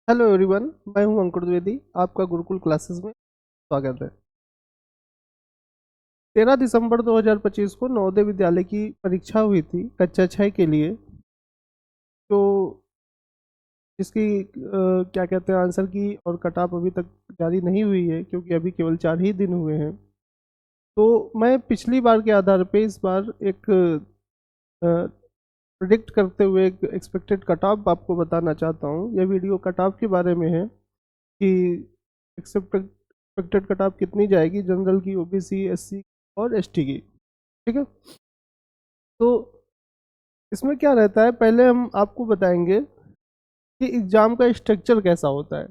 Hello everyone, मैं हूं अंकुर द्विवेदी। आपका गुरुकुल क्लासेस में स्वागत है। 13 दिसंबर 2025 को नवोदय विद्यालय की परीक्षा हुई थी कक्षा 6 के लिए। तो जिसकी क्या कहते हैं आंसर की और कट ऑफ अभी तक जारी नहीं हुई है, क्योंकि अभी केवल 4 ही दिन हुए हैं। तो मैं पिछली बार के आधार पे इस बार एक प्रिडिक्ट करते हुए एक एक्सपेक्टेड कट ऑफ आपको बताना चाहता हूँ। यह वीडियो कट ऑफ के बारे में है कि एक्सपेक्टेड कट ऑफ कितनी जाएगी जनरल की, ओबीसी, एससी और एसटी की। ठीक है, तो इसमें क्या रहता है, पहले हम आपको बताएंगे कि एग्जाम का स्ट्रक्चर कैसा होता है।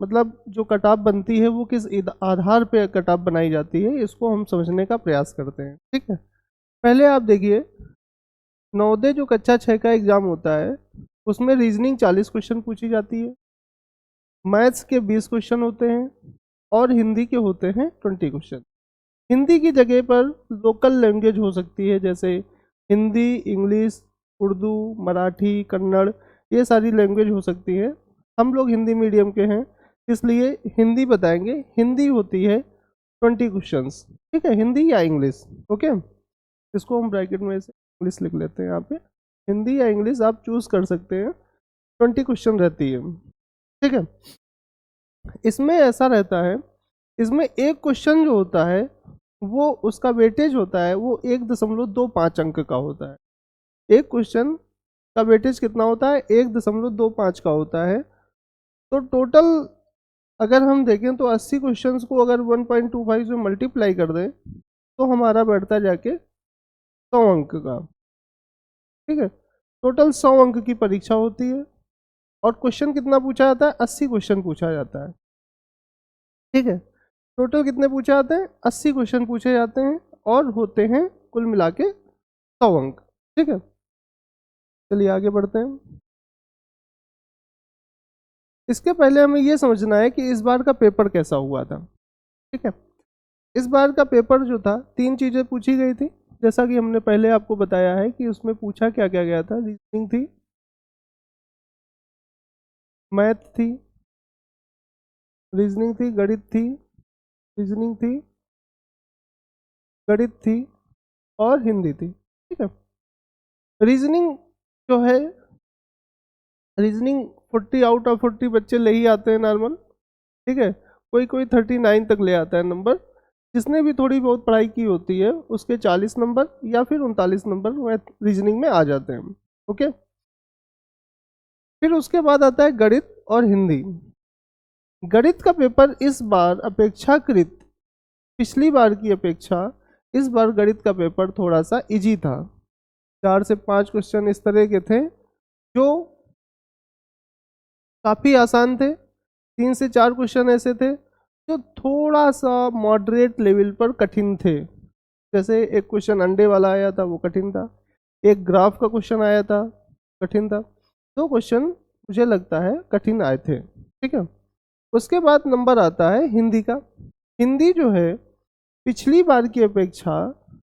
मतलब जो कट ऑफ बनती है वो किस आधार पे कट ऑफ बनाई जाती है, इसको हम समझने का प्रयास करते हैं। ठीक है, पहले आप देखिए, नवोदय जो कक्षा 6 का एग्जाम होता है उसमें रीजनिंग 40 क्वेश्चन पूछी जाती है, मैथ्स के 20 क्वेश्चन होते हैं और हिंदी के होते हैं 20 क्वेश्चन। हिंदी की जगह पर लोकल लैंग्वेज हो सकती है, जैसे हिंदी, इंग्लिश, उर्दू, मराठी, कन्नड़, ये सारी लैंग्वेज हो सकती है। हम लोग हिंदी मीडियम के हैं इसलिए हिंदी बताएंगे। हिंदी होती है 20 क्वेश्चंस। ठीक है, हिंदी या इंग्लिश। ओके, इसको हम ब्रैकेट में से इंग्लिश लिख लेते हैं यहाँ पे। हिंदी या इंग्लिश आप चूज कर सकते हैं। 20 क्वेश्चन रहती है। ठीक है, इसमें ऐसा रहता है, इसमें एक क्वेश्चन जो होता है वो उसका वेटेज होता है वो 1.25 अंक का होता है। एक क्वेश्चन का वेटेज कितना होता है? 1.25 का होता है। तो टोटल अगर हम देखें तो 80 क्वेश्चंस को अगर 1.25 से मल्टीप्लाई कर दें तो हमारा बैठता जाके 100 अंक का। ठीक है, टोटल 100 अंक की परीक्षा होती है और क्वेश्चन कितना पूछा जाता है? 80 क्वेश्चन पूछा जाता है। ठीक है, टोटल कितने पूछे जाते हैं? 80 क्वेश्चन पूछे जाते हैं और होते हैं कुल मिला के 100 अंक। ठीक है, चलिए आगे बढ़ते हैं। इसके पहले हमें यह समझना है कि इस बार का पेपर कैसा हुआ था। ठीक है, इस बार का पेपर जो था, 3 चीज़ें पूछी गई थी, जैसा कि हमने पहले आपको बताया है कि उसमें पूछा क्या क्या गया था। रीजनिंग थी, मैथ थी, रीजनिंग थी, गणित थी, रीजनिंग थी, गणित थी और हिंदी थी। ठीक है, रीजनिंग जो है, रीजनिंग 40 आउट ऑफ 40 बच्चे ले ही आते हैं नॉर्मल। ठीक है, कोई कोई 39 तक ले आता है नंबर। जिसने भी थोड़ी बहुत पढ़ाई की होती है उसके 40 नंबर या फिर 39 नंबर रीजनिंग में आ जाते हैं। ओके, फिर उसके बाद आता है गणित और हिंदी। गणित का पेपर इस बार अपेक्षाकृत, पिछली बार की अपेक्षा इस बार गणित का पेपर थोड़ा सा इजी था। 4 से 5 क्वेश्चन इस तरह के थे जो काफ़ी आसान थे। 3 से 4 क्वेश्चन ऐसे थे जो थोड़ा सा मॉडरेट लेवल पर कठिन थे। जैसे एक क्वेश्चन अंडे वाला आया था, वो कठिन था। एक ग्राफ का क्वेश्चन आया था, कठिन था। 2 क्वेश्चन मुझे लगता है कठिन आए थे। ठीक है, उसके बाद नंबर आता है हिंदी का। हिंदी जो है, पिछली बार की अपेक्षा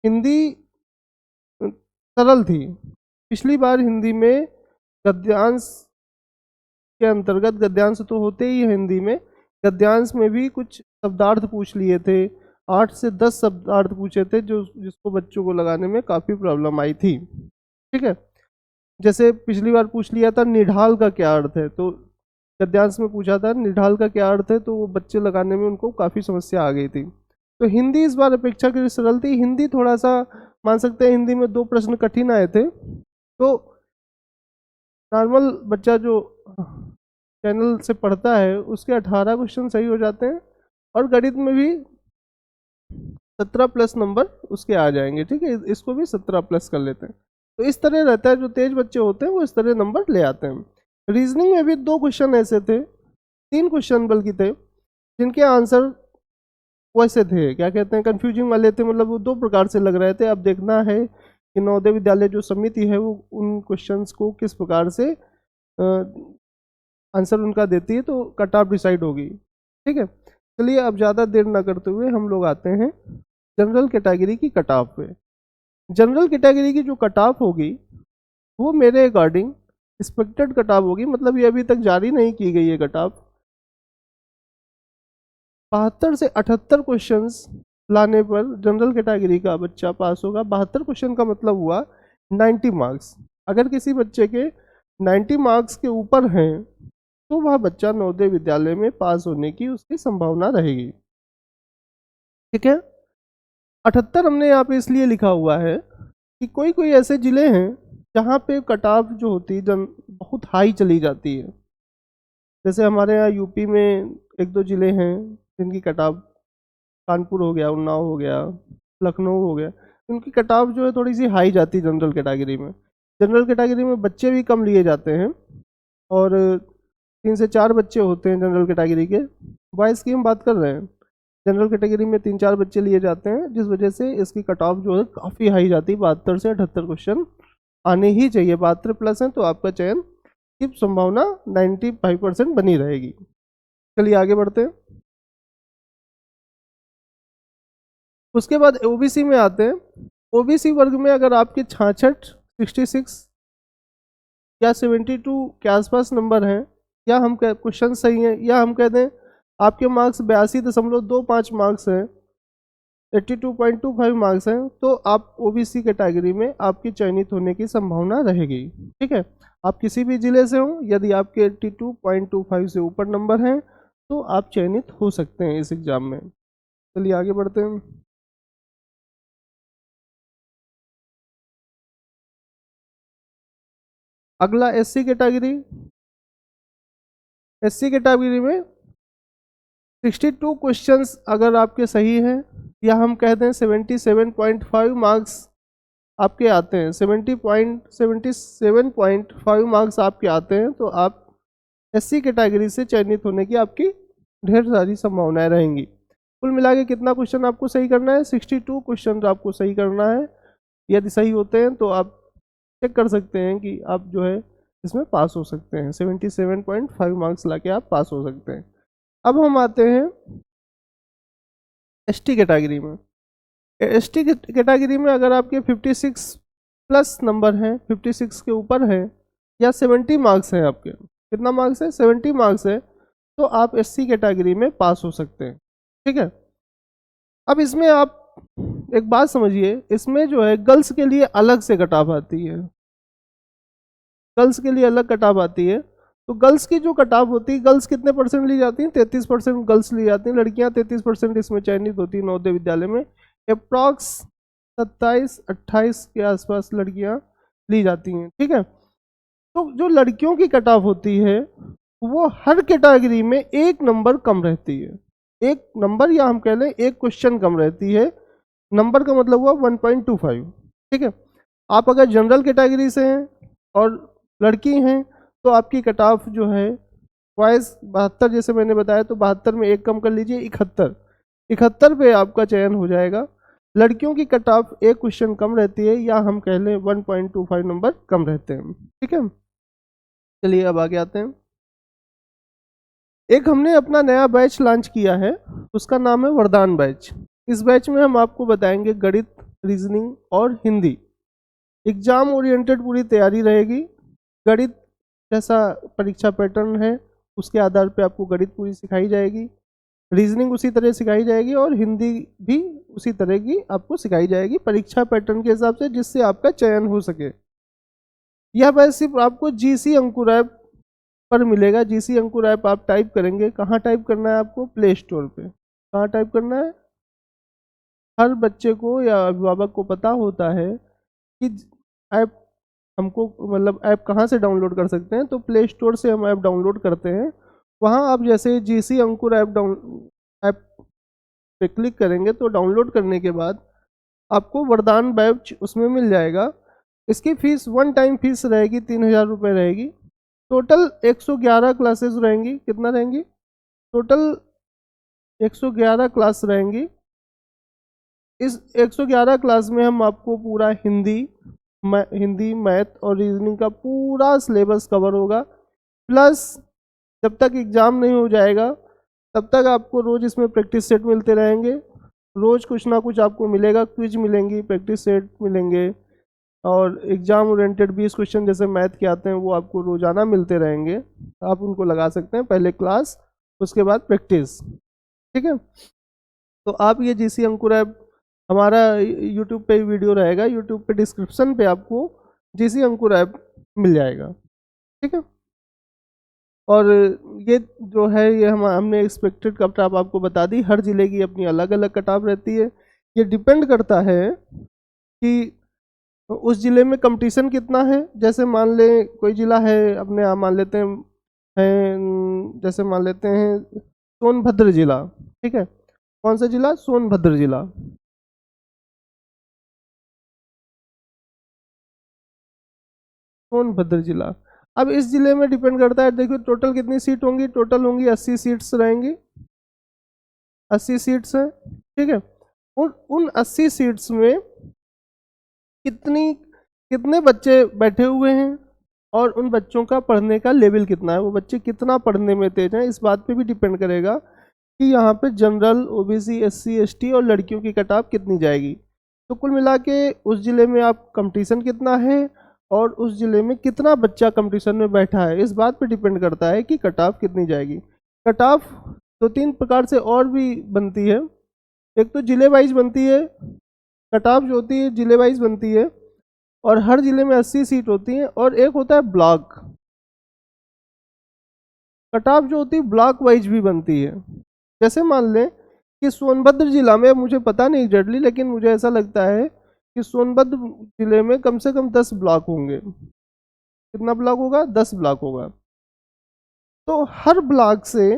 हिंदी सरल थी। पिछली बार हिंदी में गद्यांश के अंतर्गत, गद्यांश तो होते ही है हिंदी में, गद्यांश में भी कुछ शब्दार्थ पूछ लिए थे। 8 से 10 शब्दार्थ पूछे थे जो जिसको बच्चों को लगाने में काफ़ी प्रॉब्लम आई थी। ठीक है, जैसे पिछली बार पूछ लिया था निढाल का क्या अर्थ है, तो गद्यांश में पूछा था निढाल का क्या अर्थ है, तो वो बच्चे लगाने में उनको काफ़ी समस्या आ गई थी। तो हिंदी इस बार अपेक्षाकृत सरल थी। हिंदी थोड़ा सा मान सकते हैं, हिंदी में 2 प्रश्न कठिन आए थे। तो नॉर्मल बच्चा जो चैनल से पढ़ता है उसके 18 क्वेश्चन सही हो जाते हैं और गणित में भी 17 प्लस नंबर उसके आ जाएंगे। ठीक है, इसको भी 17 प्लस कर लेते हैं। तो इस तरह रहता है, जो तेज बच्चे होते हैं वो इस तरह नंबर ले आते हैं। रीजनिंग में भी 2 क्वेश्चन ऐसे थे, 3 क्वेश्चन बल्कि थे, जिनके आंसर वैसे थे, क्या कहते हैं, कंफ्यूजिंग वाले थे। मतलब वो 2 प्रकार से लग रहे थे। अब देखना है कि नवोदय विद्यालय जो समिति है वो उन क्वेश्चंस को किस प्रकार से आंसर उनका देती है, तो कट ऑफ डिसाइड होगी। ठीक है, चलिए अब ज़्यादा देर ना करते हुए हम लोग आते हैं जनरल कैटेगरी की कट ऑफ पे। जनरल कैटेगरी की जो कट ऑफ होगी वो मेरे अकॉर्डिंग एक्सपेक्टेड कट ऑफ होगी, मतलब ये अभी तक जारी नहीं की गई है कट ऑफ, 72 से 78 क्वेश्चंस लाने पर जनरल कैटेगरी का बच्चा पास होगा। 72 क्वेश्चन का मतलब हुआ 90 मार्क्स। अगर किसी बच्चे के 90 मार्क्स के ऊपर हैं तो वह बच्चा नवोदय विद्यालय में पास होने की उसकी संभावना रहेगी। ठीक है, 78 हमने यहाँ पे इसलिए लिखा हुआ है कि कोई कोई ऐसे जिले हैं जहाँ पे कट ऑफ जो होती है बहुत हाई चली जाती है। जैसे हमारे यहाँ यूपी में एक दो जिले हैं जिनकी कट ऑफ, कानपुर हो गया, उन्नाव हो गया, लखनऊ हो गया, उनकी कट ऑफ जो है थोड़ी सी हाई जाती है जनरल कैटेगरी में। जनरल कैटेगरी में बच्चे भी कम लिए जाते हैं और 3 से 4 बच्चे होते हैं जनरल कैटेगरी के। बॉयज़ की हम बात कर रहे हैं, जनरल कैटेगरी में 3-4 बच्चे लिए जाते हैं, जिस वजह से इसकी कट ऑफ जो है काफ़ी हाई जाती है। 72 से 78 क्वेश्चन आने ही चाहिए। 72 प्लस हैं तो आपका चयन की संभावना 95% बनी रहेगी। चलिए आगे बढ़ते हैं। उसके बाद ओबीसी में आते हैं। ओबीसी वर्ग में अगर आपके 66, 66 या 72 के आसपास नंबर हैं, या हम क्वेश्चन सही हैं, या हम कह दें आपके मार्क्स 82.25 मार्क्स हैं, 82.25 मार्क्स हैं, तो आप ओबीसी कैटेगरी में आपकी चयनित होने की संभावना रहेगी। ठीक है, आप किसी भी जिले से हों, यदि आपके 82.25 से ऊपर नंबर हैं तो आप चयनित हो सकते हैं इस एग्ज़ाम में। चलिए आगे बढ़ते हैं। अगला एससी कैटेगरी। एससी कैटेगरी में 62 क्वेश्चंस अगर आपके सही हैं, या हम कहते हैं 77.5 मार्क्स आपके आते हैं, 77.5 मार्क्स आपके आते हैं, तो आप एससी कैटेगरी से चयनित होने की आपकी ढेर सारी संभावनाएं रहेंगी। कुल मिला के कितना क्वेश्चन आपको सही करना है? 62 क्वेश्चन आपको सही करना है। यदि सही होते हैं तो आप चेक कर सकते हैं कि आप जो है इसमें पास हो सकते हैं। 77.5 मार्क्स लाके आप पास हो सकते हैं। अब हम आते हैं एसटी कैटेगरी में। एसटी कैटेगरी में अगर आपके 56 प्लस नंबर हैं, 56 के ऊपर हैं, या 70 मार्क्स हैं, आपके कितना मार्क्स है? 70 मार्क्स है, तो आप एससी कैटेगरी में पास हो सकते हैं। ठीक है, अब इसमें आप एक बात समझिए, इसमें जो है गर्ल्स के लिए अलग से कट ऑफ आती है। गर्ल्स के लिए अलग कट ऑफ आती है। तो गर्ल्स की जो कट ऑफ होती है, गर्ल्स कितने परसेंट ली जाती हैं? 33% गर्ल्स ली जाती हैं। लड़कियां 33% इसमें चयनित होती है नवोदय विद्यालय में। अप्रॉक्स 27-28 के आसपास लड़कियां ली जाती हैं। ठीक है, तो जो लड़कियों की कट ऑफ होती है वो हर कैटेगरी में 1 नंबर कम रहती है। 1 नंबर, या हम कह लें 1 क्वेश्चन कम रहती है। नंबर का मतलब हुआ 1.25। ठीक है, आप अगर जनरल कैटेगरी से हैं और लड़की हैं तो आपकी कट ऑफ जो है बॉयज़ 72, जैसे मैंने बताया, तो 72 में 1 कम कर लीजिए, 71 पे आपका चयन हो जाएगा। लड़कियों की कट ऑफ 1 क्वेश्चन कम रहती है, या हम कह लें 1.25 नंबर कम रहते हैं। ठीक है, चलिए अब आगे आते हैं। एक हमने अपना नया बैच लॉन्च किया है, उसका नाम है वरदान बैच। इस बैच में हम आपको बताएंगे गणित, रीजनिंग और हिंदी। एग्जाम ओरिएंटेड पूरी तैयारी रहेगी। गणित जैसा परीक्षा पैटर्न है उसके आधार पे आपको गणित पूरी सिखाई जाएगी, रीजनिंग उसी तरह सिखाई जाएगी, और हिंदी भी उसी तरह की आपको सिखाई जाएगी परीक्षा पैटर्न के हिसाब से, जिससे आपका चयन हो सके। यह बैच सिर्फ आपको जीसी अंकुर ऐप पर मिलेगा। जीसी अंकुर ऐप आप टाइप करेंगे, कहाँ टाइप करना है आपको? प्ले स्टोर पे। कहाँ टाइप करना है? हर बच्चे को या अभिभावक को पता होता है कि ऐप हमको, मतलब ऐप कहाँ से डाउनलोड कर सकते हैं, तो प्ले स्टोर से हम ऐप डाउनलोड करते हैं। वहाँ आप जैसे जीसी अंकुर ऐप पे क्लिक करेंगे तो डाउनलोड करने के बाद आपको वरदान बैच उसमें मिल जाएगा। इसकी फ़ीस 1 टाइम फीस रहेगी, 3000 रुपये रहेगी। टोटल 111 क्लासेस रहेंगी। कितना रहेंगी? टोटल 111 क्लास रहेंगी। इस 111 क्लास में हम आपको पूरा हिंदी, मैथ और रीजनिंग का पूरा सिलेबस कवर होगा। प्लस जब तक एग्ज़ाम नहीं हो जाएगा तब तक आपको रोज़ इसमें प्रैक्टिस सेट मिलते रहेंगे। रोज़ कुछ ना कुछ आपको मिलेगा, क्विज मिलेंगी, प्रैक्टिस सेट मिलेंगे, और एग्जाम ओरिएंटेड 20 क्वेश्चन जैसे मैथ के आते हैं वो आपको रोजाना मिलते रहेंगे, आप उनको लगा सकते हैं, पहले क्लास उसके बाद प्रैक्टिस। ठीक है, तो आप ये जीसी अंकुर ऐप, हमारा यूट्यूब पे वीडियो रहेगा, यूट्यूब पे डिस्क्रिप्शन पे आपको जीसी अंकुर ऐप मिल जाएगा। ठीक है, और ये जो है ये हमने एक्सपेक्टेड कट ऑफ आपको बता दी, हर जिले की अपनी अलग अलग कट ऑफ रहती है। ये डिपेंड करता है कि उस जिले में कंपटीशन कितना है। जैसे मान लें कोई जिला है, अपने यहाँ मान लेते जैसे मान लेते हैं सोनभद्र जिला। ठीक है, कौन सा जिला? सोनभद्र जिला। सोनभद्र जिला। अब इस जिले में डिपेंड करता है, देखिए टोटल कितनी सीट होंगी, टोटल होंगी 80 सीट्स रहेंगी, 80 सीट्स हैं। ठीक है, उन 80 सीट्स में कितने बच्चे बैठे हुए हैं और उन बच्चों का पढ़ने का लेवल कितना है, वो बच्चे कितना पढ़ने में तेज हैं, इस बात पे भी डिपेंड करेगा कि यहाँ पे जनरल, ओबीसी, एससी, एसटी और लड़कियों की कट ऑफ कितनी जाएगी। तो कुल मिला के उस ज़िले में आप कंपटीशन कितना है और उस ज़िले में कितना बच्चा कंपटीशन में बैठा है, इस बात पे डिपेंड करता है कि कट ऑफ कितनी जाएगी। कट ऑफ 2-3 प्रकार से और भी बनती है। एक तो जिले वाइज बनती है, कट ऑफ जो होती है जिले वाइज बनती है और हर जिले में 80 सीट होती हैं। और एक होता है ब्लॉक कट ऑफ जो होती है, ब्लॉक वाइज भी बनती है। जैसे मान लें कि सोनभद्र जिला में, मुझे पता नहीं एग्जैक्टली, लेकिन मुझे ऐसा लगता है कि सोनभद्र जिले में कम से कम 10 ब्लॉक होंगे। कितना ब्लॉक होगा? 10 ब्लॉक होगा। तो हर ब्लॉक से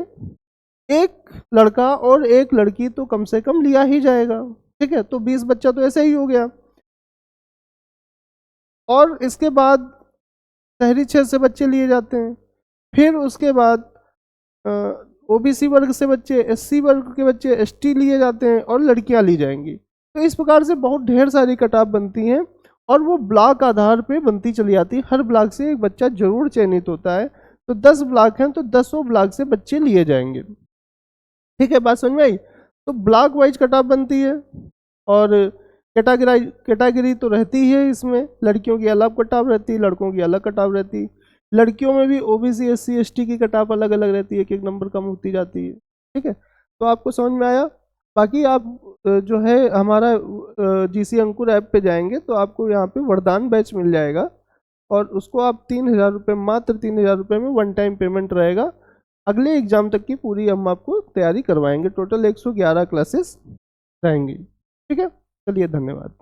एक लड़का और एक लड़की तो कम से कम लिया ही जाएगा। ठीक है, तो 20 बच्चा तो ऐसे ही हो गया। और इसके बाद शहरी क्षेत्र से बच्चे लिए जाते हैं, फिर उसके बाद ओबीसी वर्ग से बच्चे, एससी वर्ग के बच्चे, एसटी लिए जाते हैं और लड़कियां ली जाएंगी। तो इस प्रकार से बहुत ढेर सारी कट ऑफ बनती हैं और वो ब्लॉक आधार पे बनती चली जाती है। हर ब्लॉक से एक बच्चा जरूर चयनित होता है। तो 10 ब्लॉक हैं तो 10 ब्लॉक से बच्चे लिए जाएंगे। ठीक है, बात समझ में आई? तो ब्लॉक वाइज कट ऑफ बनती है और कैटेगरी तो रहती है इसमें, लड़कियों की अलग कट ऑफ रहती है, लड़कों की अलग कट ऑफ रहती है। लड़कियों में भी ओबीसी, एससी, एसटी की कट ऑफ अलग अलग रहती है, एक एक नंबर कम होती जाती है। ठीक है, तो आपको समझ में आया? बाकी आप जो है हमारा जीसी अंकुर ऐप पे जाएंगे तो आपको यहाँ पे वरदान बैच मिल जाएगा और उसको आप 3,000 रुपये, मात्र 3,000 रुपये में वन टाइम पेमेंट रहेगा। अगले एग्जाम तक की पूरी हम आपको तैयारी करवाएंगे। टोटल 111 क्लासेस रहेंगी। ठीक है, चलिए धन्यवाद।